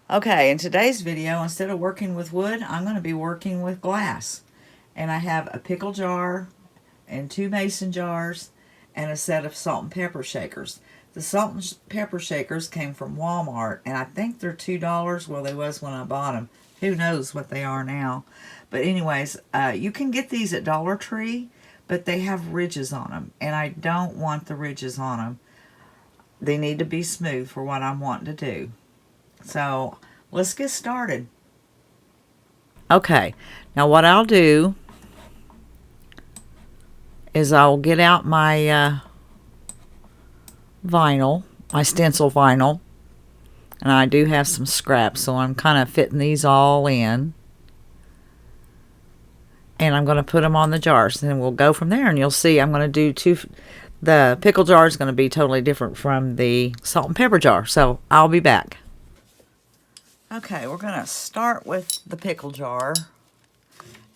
Okay, in today's video, instead of working with wood, I'm going to be working with glass. And I have a pickle jar and 2 mason jars and a set of salt and pepper shakers. The salt and pepper shakers came from Walmart, and I think they're $2. Well, they was when I bought them. Who knows what they are now. But anyways, you can get these at Dollar Tree, but they have ridges on them, and I don't want the ridges on them. They need to be smooth for what I'm wanting to do. So let's get started. Okay, now what I'll do is I'll get out my vinyl, my stencil vinyl, and I do have some scraps, so I'm kind of fitting these all in. And I'm going to put them on the jars, and then we'll go from there, and you'll see I'm going to do the pickle jar is going to be totally different from the salt and pepper jar, so I'll be back. Okay, we're going to start with the pickle jar.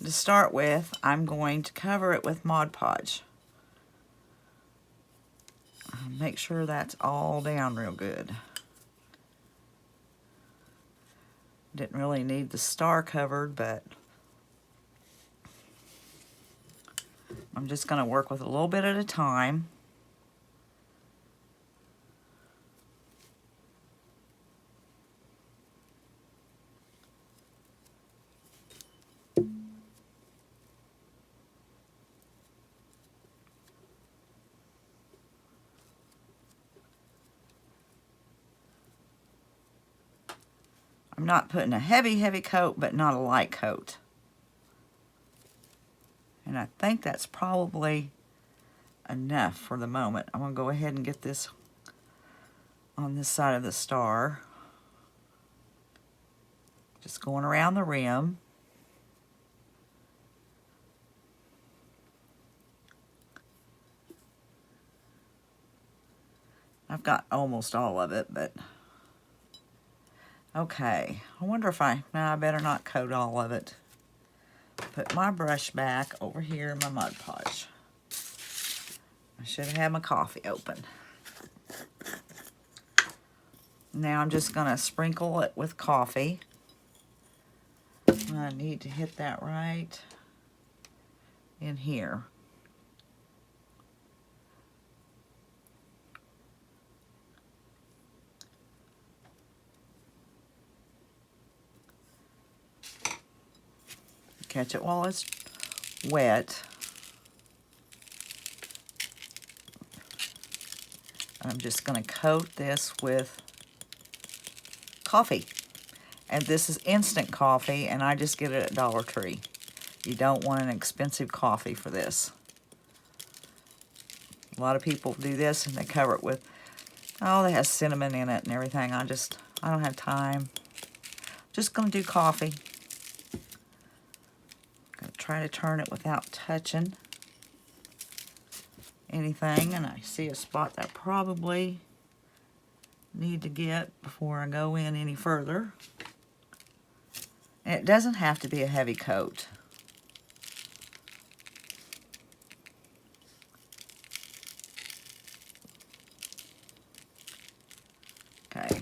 To start with, I'm going to cover it with Mod Podge. Make sure that's all down real good. Didn't really need the star covered, but I'm just going to work with a little bit at a time. I'm not putting a heavy coat, but not a light coat. And I think that's probably enough for the moment. I'm going to go ahead and get this on this side of the star. Just going around the rim. I've got almost all of it, but okay. I wonder if I better not coat all of it. Put my brush back over here in my Mod Podge. I should have had my coffee open. Now I'm just going to sprinkle it with coffee. I need to hit that right in here. Catch it while it's wet. I'm just going to coat this with coffee. And this is instant coffee, and I just get it at Dollar Tree. You don't want an expensive coffee for this. A lot of people do this and they cover it with, oh, they have cinnamon in it and everything. I don't have time. Just going to do coffee. Going to try to turn it without touching anything. And I see a spot that I probably need to get before I go in any further. And it doesn't have to be a heavy coat. Okay.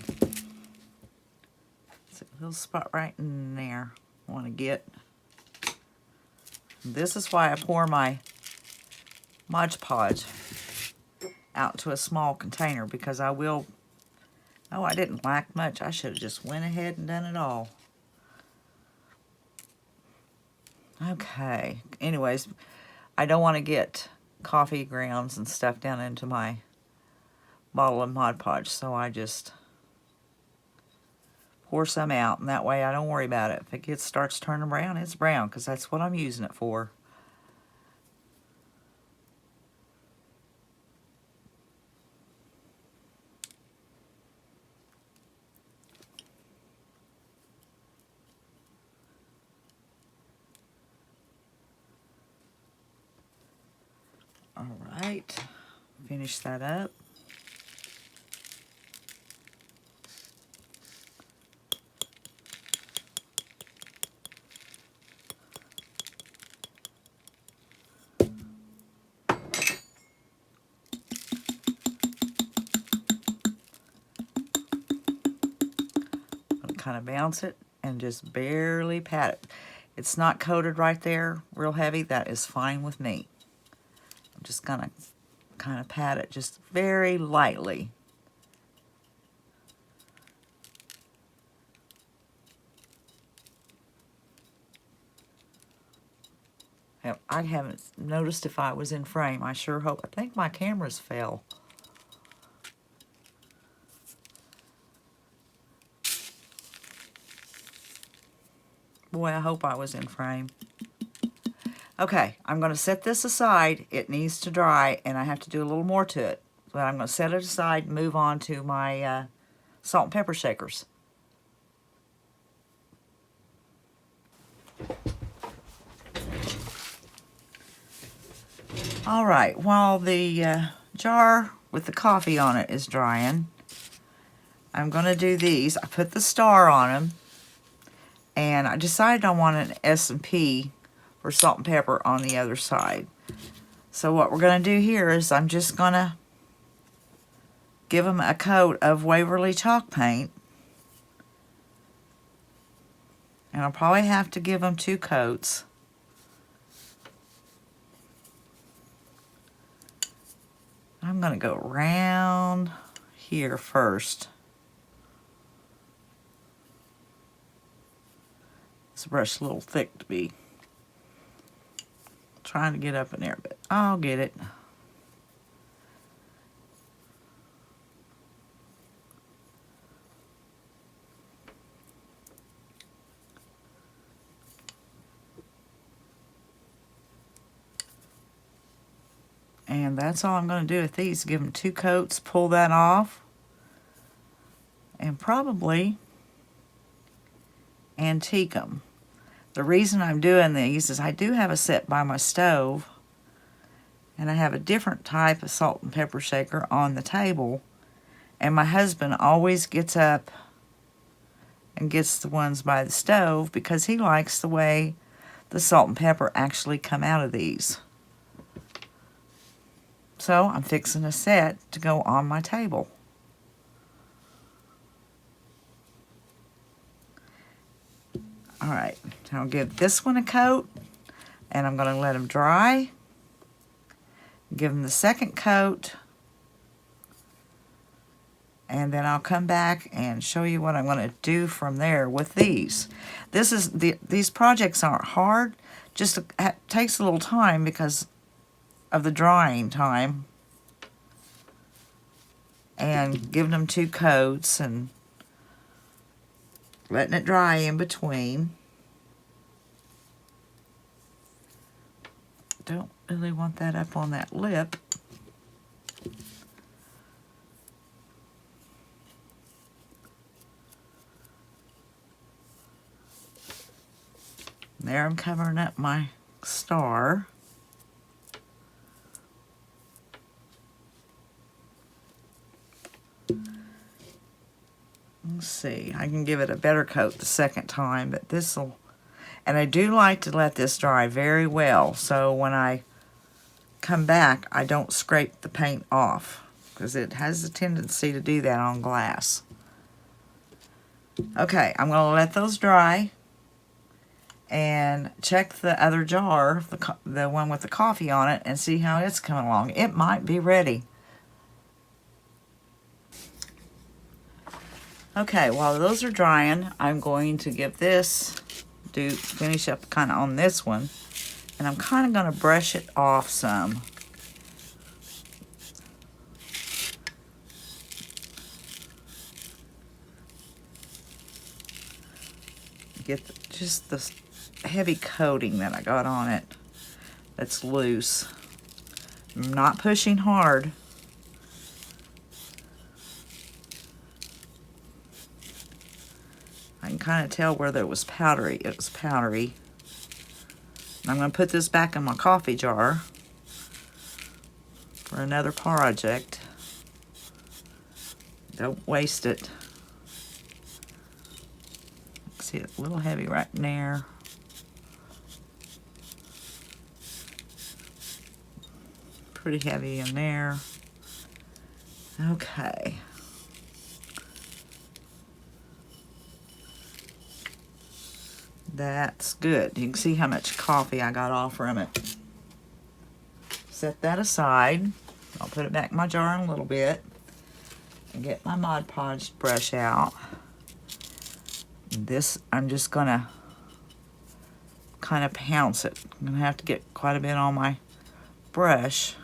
So a little spot right in there I want to get. This is why I pour my Mod Podge out to a small container, because I will, oh, I didn't lack much. I should have just went ahead and done it all. Okay, anyways, I don't want to get coffee grounds and stuff down into my bottle of Mod Podge, so I just pour some out, and that way I don't worry about it. If it starts turning brown, it's brown, because that's what I'm using it for. All right, finish that up. kind of bounce it and just barely pat it. It's not coated right there real heavy. That is fine with me. I'm just gonna kind of pat it just very lightly. I haven't noticed if I was in frame. I sure hope. I think my cameras fell. Boy, I hope I was in frame. Okay, I'm going to set this aside. It needs to dry, and I have to do a little more to it. But I'm going to set it aside and move on to my salt and pepper shakers. All right, while the jar with the coffee on it is drying, I'm going to do these. I put the star on them, and I decided I want an S&P for salt and pepper on the other side. So what we're going to do here is I'm just going to give them a coat of Waverly chalk paint. And I'll probably have to give them 2 coats. I'm going to go around here first. This brush is a little thick to be trying to get up in there, but I'll get it. And that's all I'm going to do with these. Give them 2 coats, pull that off, and probably antique them. The reason I'm doing these is I do have a set by my stove, and I have a different type of salt and pepper shaker on the table, and my husband always gets up and gets the ones by the stove because he likes the way the salt and pepper actually come out of these. So I'm fixing a set to go on my table. All right, I'll give this one a coat, and I'm going to let them dry. Give them the second coat, and then I'll come back and show you what I'm going to do from there with these. These projects aren't hard, just it takes a little time because of the drying time, and giving them 2 coats and letting it dry in between. Don't really want that up on that lip. There, I'm covering up my star. Let's see, I can give it a better coat the second time, but this'll, and I do like to let this dry very well, so when I come back, I don't scrape the paint off, because it has a tendency to do that on glass. Okay, I'm going to let those dry, and check the other jar, the one with the coffee on it, and see how it's coming along. It might be ready. Okay, while those are drying, I'm going to give this, finish up kind of on this one, and I'm kind of going to brush it off some. Get just the heavy coating that I got on it that's loose. I'm not pushing hard. I can kind of tell where there was powdery. It was powdery. I'm going to put this back in my coffee jar for another project. Don't waste it. See, it's a little heavy right in there. Pretty heavy in there. Okay. That's good. You can see how much coffee I got off from it. Set that aside. I'll put it back in my jar in a little bit and get my Mod Podge brush out. This, I'm just gonna kind of pounce it. I'm gonna have to get quite a bit on my brush.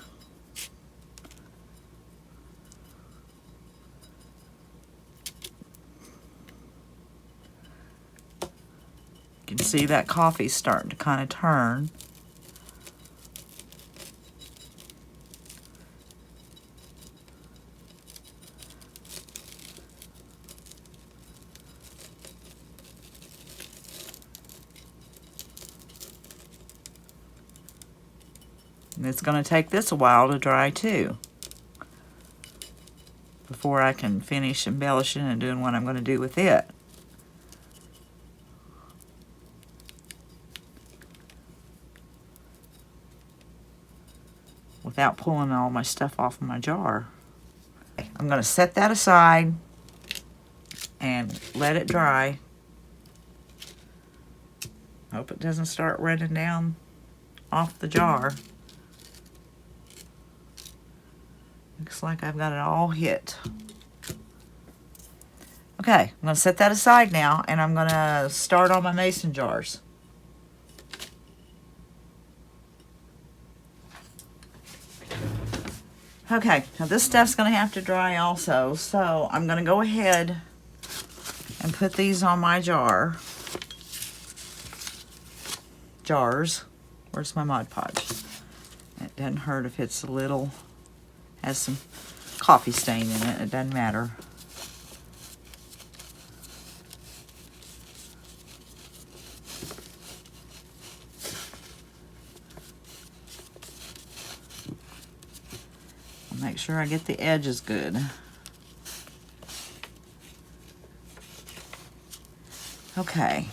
You can see that coffee's starting to kind of turn. And it's going to take this a while to dry too, before I can finish embellishing and doing what I'm going to do with it. Without pulling all my stuff off of my jar. I'm going to set that aside and let it dry. Hope it doesn't start running down off the jar. Looks like I've got it all hit. Okay, I'm going to set that aside now, and I'm going to start on my mason jars. Okay, now this stuff's going to have to dry also, so I'm going to go ahead and put these on my jars. Where's my Mod Podge? It doesn't hurt if it's a little, has some coffee stain in it, it doesn't matter. Make sure I get the edges good. Okay.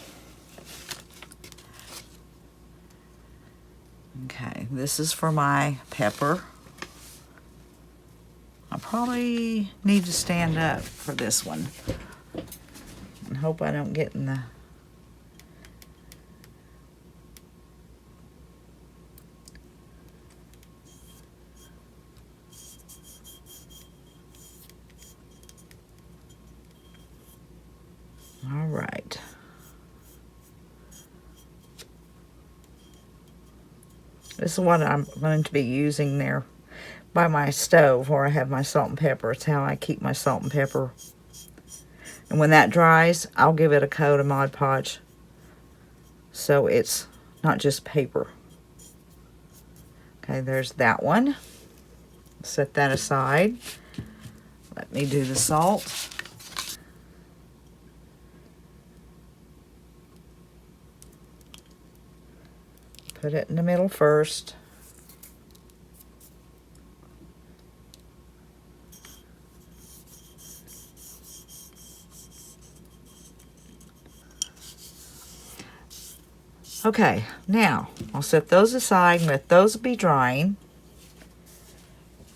Okay, this is for my pepper. I probably need to stand up for this one. And hope I don't get in the... All right. This is what I'm going to be using there by my stove where I have my salt and pepper. It's how I keep my salt and pepper. And when that dries, I'll give it a coat of Mod Podge so it's not just paper. Okay, there's that one. Set that aside. Let me do the salt. Put it in the middle first. Okay, now I'll set those aside and let those be drying.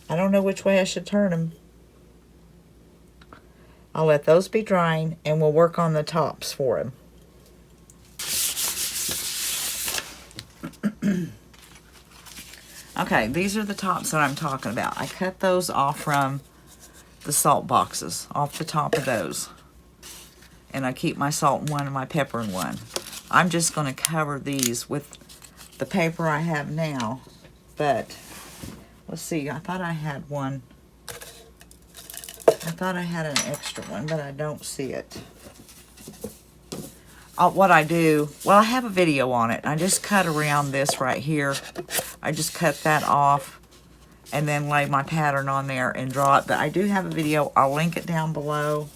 I don't know which way I should turn them. I'll let those be drying and we'll work on the tops for them. Okay, these are the tops that I'm talking about. I cut those off from the salt boxes, off the top of those. And I keep my salt in one and my pepper in one. I'm just going to cover these with the paper I have now. But, let's see, I thought I had one. I thought I had an extra one, but I don't see it. What I do, well, I have a video on it. I just cut around this right here. I just cut that off and then lay my pattern on there and draw it. But I do have a video. I'll link it down below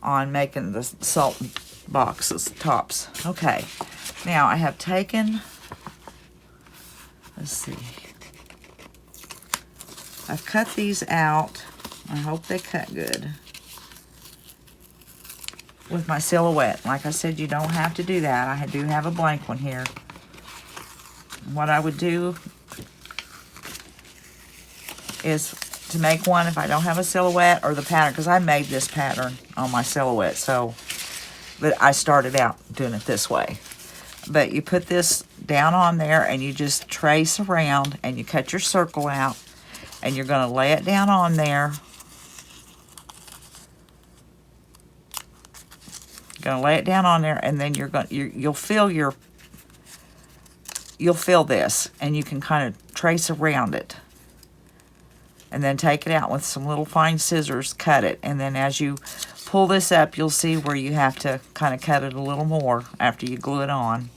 on making the salt boxes, tops. Okay, now I have taken, let's see. I've cut these out. I hope they cut good. With my silhouette. Like I said, you don't have to do that. I do have a blank one here. What I would do is to make one if I don't have a silhouette or the pattern, because I made this pattern on my silhouette. So but I started out doing it this way. But you put this down on there and you just trace around and you cut your circle out and you're going to lay it down on there. You're going to lay it down on there, and then you'll feel this, and you can kind of trace around it. And then take it out with some little fine scissors, cut it, and then as you pull this up, you'll see where you have to kind of cut it a little more after you glue it on.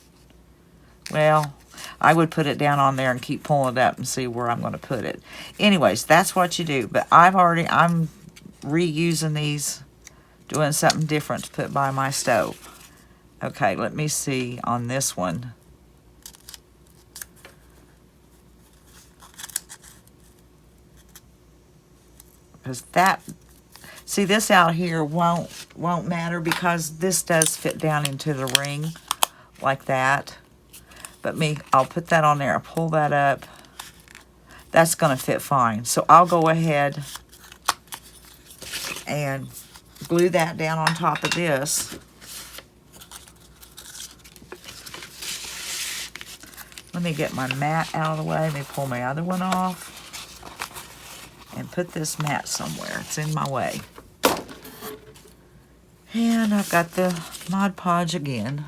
Well, I would put it down on there and keep pulling it up and see where I'm going to put it. Anyways, that's what you do. But I'm reusing these, doing something different to put by my stove. Okay, let me see on this one. Because see, this out here won't matter because this does fit down into the ring like that. But I'll put that on there. I'll pull that up. That's going to fit fine. So I'll go ahead and glue that down on top of this. Let me get my mat out of the way. Let me pull my other one off and put this mat somewhere. It's in my way. And I've got the Mod Podge again.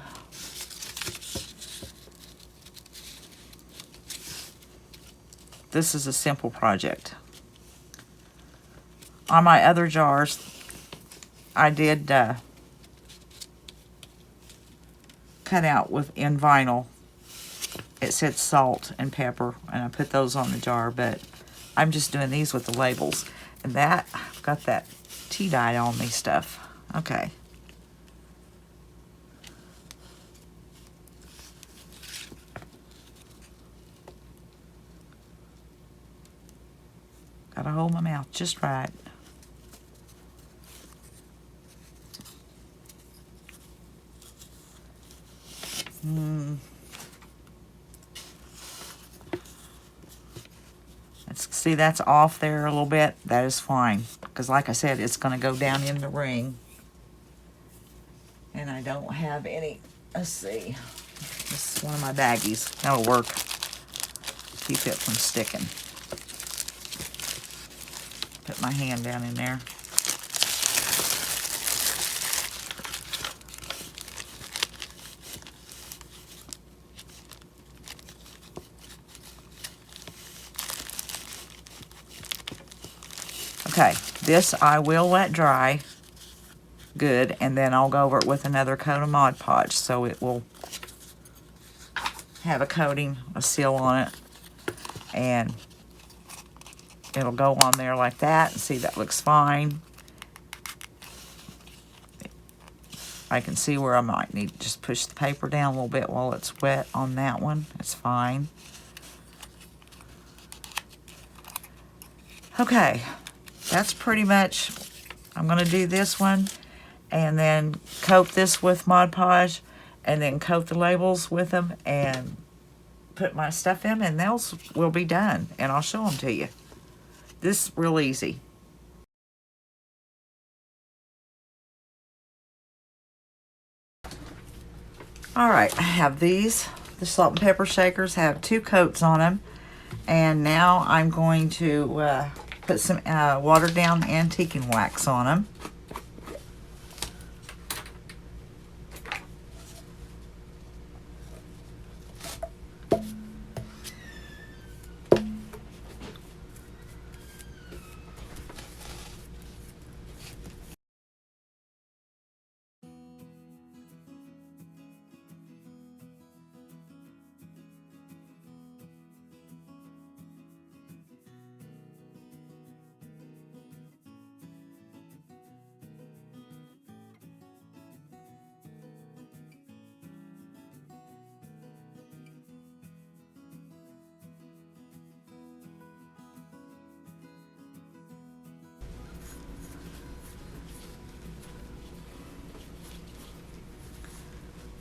This is a simple project. On my other jars, I did cut out in vinyl. It said salt and pepper, and I put those on the jar, but I'm just doing these with the labels. And that, I've got that tea dye on me stuff. Okay. Gotta hold my mouth just right. See, that's off there a little bit. That is fine. Because like I said, it's going to go down in the ring. And I don't have any. Let's see. This is one of my baggies. That'll work. Keep it from sticking. Put my hand down in there. Okay, this I will let dry good, and then I'll go over it with another coat of Mod Podge so it will have a coating, a seal on it, and it'll go on there like that. See, that looks fine. I can see where I might need to just push the paper down a little bit while it's wet on that one. It's fine. Okay, that's pretty much, I'm going to do this one and then coat this with Mod Podge and then coat the labels with them and put my stuff in, and those will be done, and I'll show them to you. This is real easy. All right, I have these. The salt and pepper shakers have 2 coats on them, and now I'm going to put some watered down antiquing wax on them.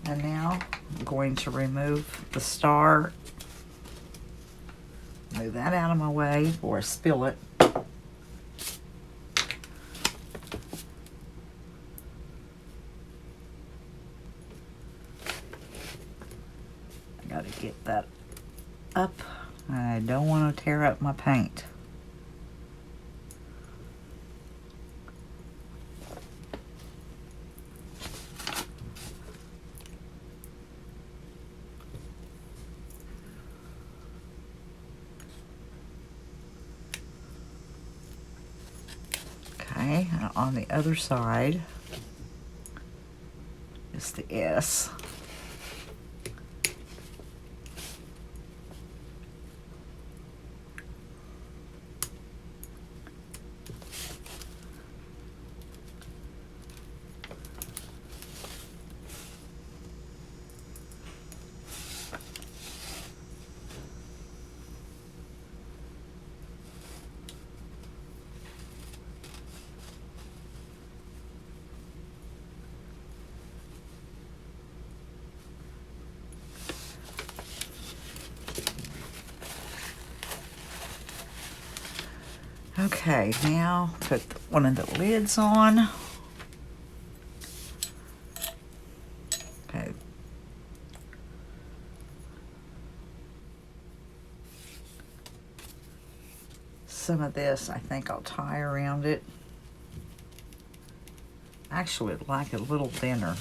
And now I'm going to remove the star. Move that out of my way before I spill it. that up. I don't want to tear up my paint. Okay, and on the other side is the S. Okay, now put one of the lids on. Okay. Some of this I think I'll tie around it. Actually, I'd like it a little thinner.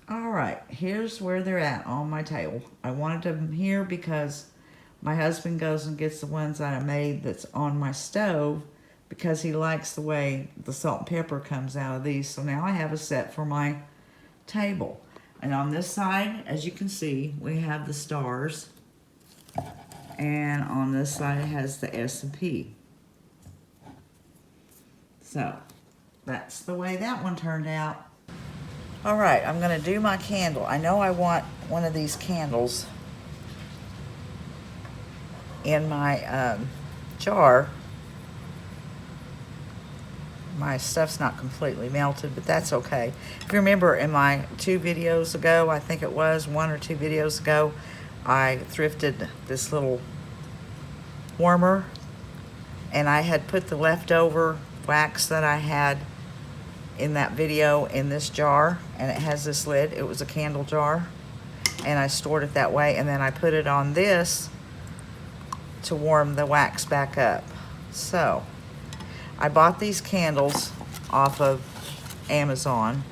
All right, here's where they're at on my table. I wanted them here because my husband goes and gets the ones that I made that's on my stove because he likes the way the salt and pepper comes out of these. So now I have a set for my table. And on this side, as you can see, we have the stars. And on this side, it has the S and P. So that's the way that one turned out. All right, I'm gonna do my candle. I know I want one of these candles in my jar. My stuff's not completely melted, but that's okay. If you remember in my 2 videos ago, I think it was 1 or 2 videos ago, I thrifted this little warmer, and I had put the leftover wax that I had in that video in this jar, and it has this lid. It was a candle jar, and I stored it that way, and then I put it on this to warm the wax back up. So I bought these candles off of Amazon.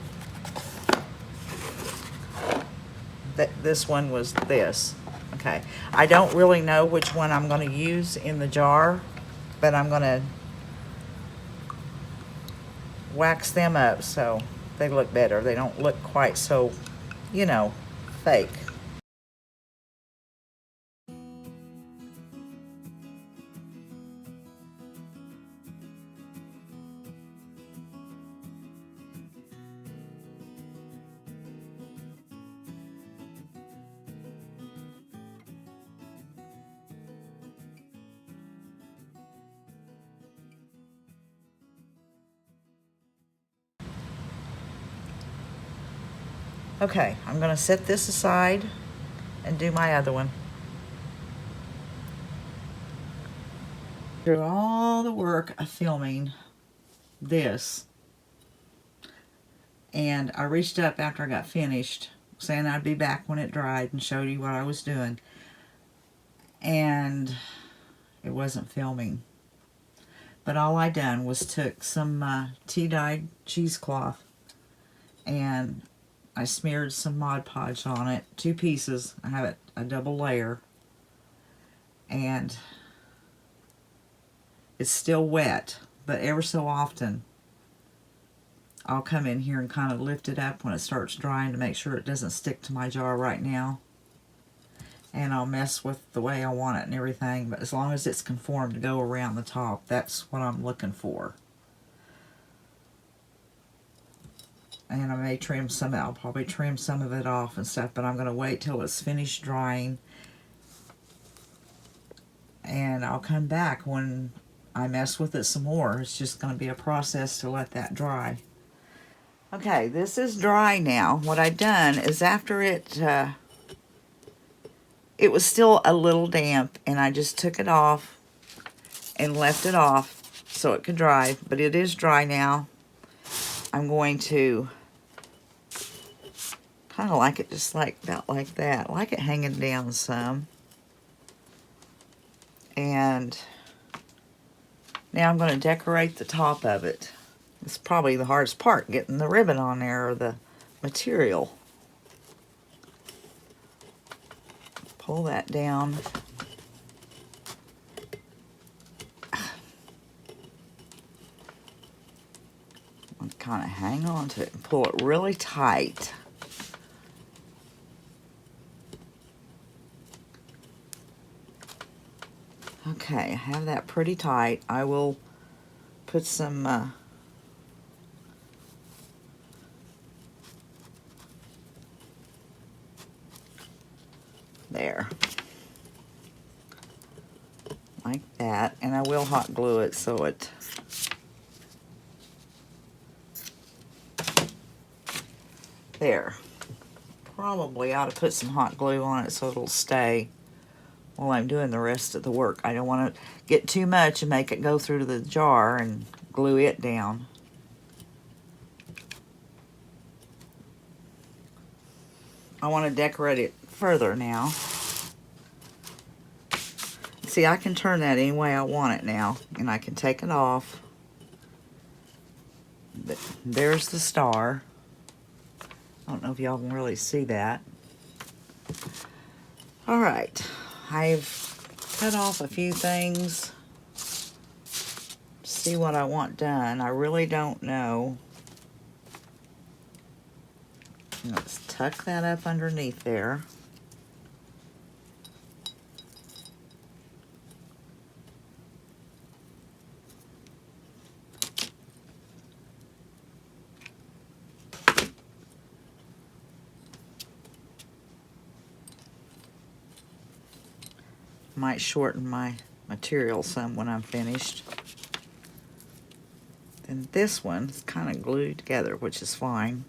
This one was this. Okay, I don't really know which one I'm going to use in the jar, but I'm going to wax them up so they look better. They don't look quite so, you know, fake. Okay, I'm going to set this aside and do my other one. Through all the work of filming this, and I reached up after I got finished saying I'd be back when it dried and showed you what I was doing, and it wasn't filming. But all I done was took some tea-dyed cheesecloth and I smeared some Mod Podge on it, 2 pieces. I have it a double layer, and it's still wet, but ever so often I'll come in here and kind of lift it up when it starts drying to make sure it doesn't stick to my jar right now. And I'll mess with the way I want it and everything, but as long as it's conformed to go around the top, that's what I'm looking for. And I may trim some, I'll probably trim some of it off and stuff, but I'm going to wait till it's finished drying. And I'll come back when I mess with it some more. It's just going to be a process to let that dry. Okay, this is dry now. What I've done is after it was still a little damp, and I just took it off and left it off so it could dry, but it is dry now. I'm going to kind of like it just like that, I like it hanging down some. And now I'm going to decorate the top of it. It's probably the hardest part, getting the ribbon on there, or the material. Pull that down. And kind of hang on to it and pull it really tight. Okay, I have that pretty tight. I will put some there, like that, and I will hot glue it so it there. Probably ought to put some hot glue on it so it'll stay while I'm doing the rest of the work. I don't want to get too much and make it go through to the jar and glue it down. I want to decorate it further now. See, I can turn that any way I want it now, and I can take it off. There's the star. I don't know if y'all can really see that. All right, I've cut off a few things. See what I want done. I really don't know. Let's tuck that up underneath there. Might shorten my material some when I'm finished. And this one is kind of glued together, which is fine.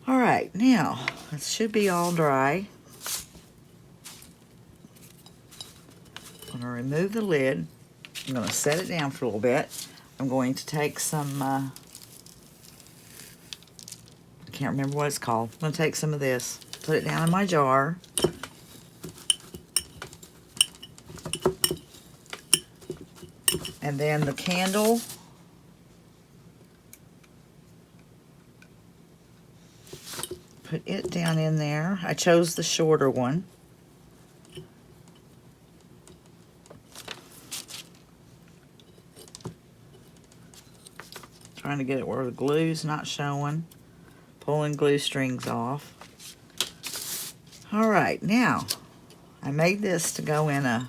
All right, now it should be all dry. I'm going to remove the lid. I'm going to set it down for a little bit. I'm going to take some, I can't remember what it's called. I'm going to take some of this, put it down in my jar. And then the candle, put it down in there. I chose the shorter one. Trying to get it where the glue's not showing. Pulling glue strings off. All right, now I made this to go in a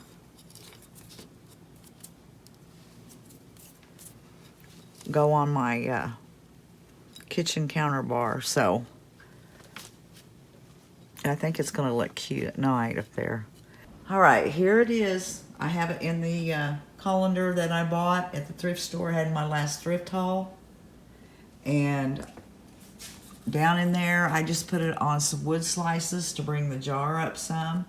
on my kitchen counter bar, so I think it's going to look cute at night up there. All right, here it is. I have it in the colander that I bought at the thrift store. I had in my last thrift haul. And down in there, I just put it on some wood slices to bring the jar up some.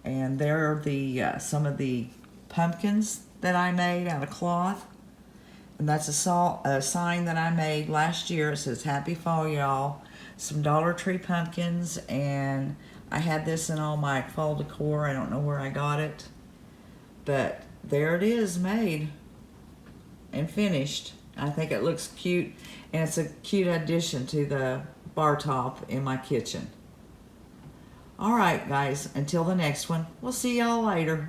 And there are the some of the pumpkins that I made out of cloth. And that's a sign that I made last year. It says, "Happy Fall, y'all." Some Dollar Tree pumpkins and I had this in all my fall decor. I don't know where I got it. But there it is, made and finished. I think it looks cute, and it's a cute addition to the bar top in my kitchen. All right, guys, until the next one, we'll see y'all later.